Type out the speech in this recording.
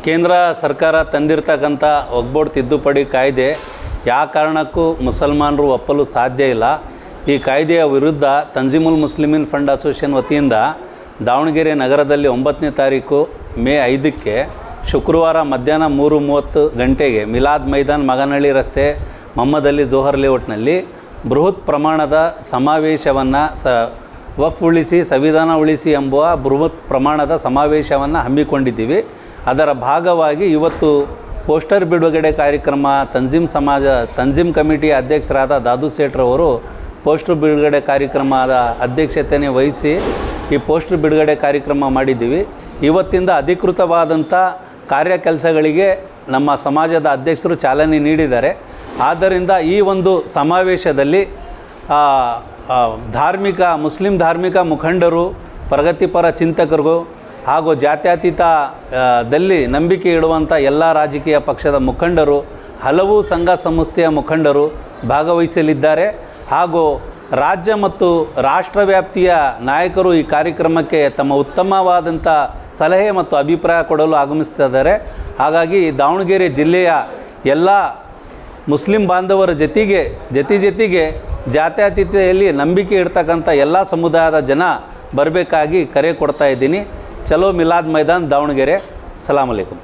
ಕೇಂದ್ರ ಸರ್ಕಾರ ತಂದಿರತಕ್ಕಂಥ ವಕ್ಫ್ ತಿದ್ದುಪಡಿ ಕಾಯ್ದೆ ಯಾವ ಕಾರಣಕ್ಕೂ ಮುಸಲ್ಮಾನರು ಒಪ್ಪಲು ಸಾಧ್ಯ ಇಲ್ಲ. ಈ ಕಾಯ್ದೆಯ ವಿರುದ್ಧ ತಂಜೀಮುಲ್ ಮುಸ್ಲಿಮೀನ್ ಫಂಡ್ ಅಸೋಸಿಯೇಷನ್ ವತಿಯಿಂದ ದಾವಣಗೆರೆ ನಗರದಲ್ಲಿ 9ನೇ ತಾರೀಕು ಮೇ 5ಕ್ಕೆ ಶುಕ್ರವಾರ ಮಧ್ಯಾಹ್ನ 3:30 ಗಂಟೆಗೆ ಮಿಲಾದ್ ಮೈದಾನ್ ಮಗನಹಳ್ಳಿ ರಸ್ತೆ ಮೊಹಮ್ಮದ್ ಅಲಿ ಜೋಹರ್ ಲೇಔಟ್ನಲ್ಲಿ ಬೃಹತ್ ಪ್ರಮಾಣದ ಸಮಾವೇಶವನ್ನು ವಕ್ಫ್ ಉಳಿಸಿ ಸಂವಿಧಾನ ಉಳಿಸಿ ಎಂಬುವ ಬೃಹತ್ ಪ್ರಮಾಣದ ಸಮಾವೇಶವನ್ನು ಹಮ್ಮಿಕೊಂಡಿದ್ದೀವಿ. ಅದರ ಭಾಗವಾಗಿ ಇವತ್ತು ಪೋಸ್ಟರ್ ಬಿಡುಗಡೆ ಕಾರ್ಯಕ್ರಮ ತಂಜೀಮ್ ಕಮಿಟಿಯ ಅಧ್ಯಕ್ಷರಾದ ದಾದು ಸೇಠ್ರವರು ಪೋಸ್ಟರ್ ಬಿಡುಗಡೆ ಕಾರ್ಯಕ್ರಮದ ಅಧ್ಯಕ್ಷತೆಯನ್ನು ವಹಿಸಿ ಈ ಪೋಸ್ಟರ್ ಬಿಡುಗಡೆ ಕಾರ್ಯಕ್ರಮ ಮಾಡಿದ್ದೀವಿ. ಇವತ್ತಿಂದ ಅಧಿಕೃತವಾದಂಥ ಕಾರ್ಯಕೆಲಸಗಳಿಗೆ ನಮ್ಮ ಸಮಾಜದ ಅಧ್ಯಕ್ಷರು ಚಾಲನೆ ನೀಡಿದ್ದಾರೆ. ಆದ್ದರಿಂದ ಈ ಒಂದು ಸಮಾವೇಶದಲ್ಲಿ ಮುಸ್ಲಿಂ ಧಾರ್ಮಿಕ ಮುಖಂಡರು, ಪ್ರಗತಿಪರ ಚಿಂತಕರು ಹಾಗೂ ಜಾತ್ಯತೀತದಲ್ಲಿ ನಂಬಿಕೆ ಇಡುವಂಥ ಎಲ್ಲ ರಾಜಕೀಯ ಪಕ್ಷದ ಮುಖಂಡರು, ಹಲವು ಸಂಘ ಸಂಸ್ಥೆಯ ಮುಖಂಡರು ಭಾಗವಹಿಸಲಿದ್ದಾರೆ. ಹಾಗೂ ರಾಜ್ಯ ಮತ್ತು ರಾಷ್ಟ್ರವ್ಯಾಪ್ತಿಯ ನಾಯಕರು ಈ ಕಾರ್ಯಕ್ರಮಕ್ಕೆ ತಮ್ಮ ಉತ್ತಮವಾದಂಥ ಸಲಹೆ ಮತ್ತು ಅಭಿಪ್ರಾಯ ಕೊಡಲು ಆಗಮಿಸ್ತಿದ್ದಾರೆ. ಹಾಗಾಗಿ ದಾವಣಗೆರೆ ಜಿಲ್ಲೆಯ ಎಲ್ಲ ಮುಸ್ಲಿಂ ಬಾಂಧವರ ಜೊತೆಗೆ ಜಾತ್ಯತೀತತೆಯಲ್ಲಿ ನಂಬಿಕೆ ಇಡ್ತಕ್ಕಂಥ ಎಲ್ಲ ಸಮುದಾಯದ ಜನ ಬರಬೇಕಾಗಿ ಕರೆ ಕೊಡ್ತಾ ಇದ್ದೀನಿ. ಚಲೋ ಮಿಲಾದ್ ಮೈದಾನ್ ದಾವಣಗೆರೆ. ಸಲಾಮ್ ಅಲೈಕುಮ್.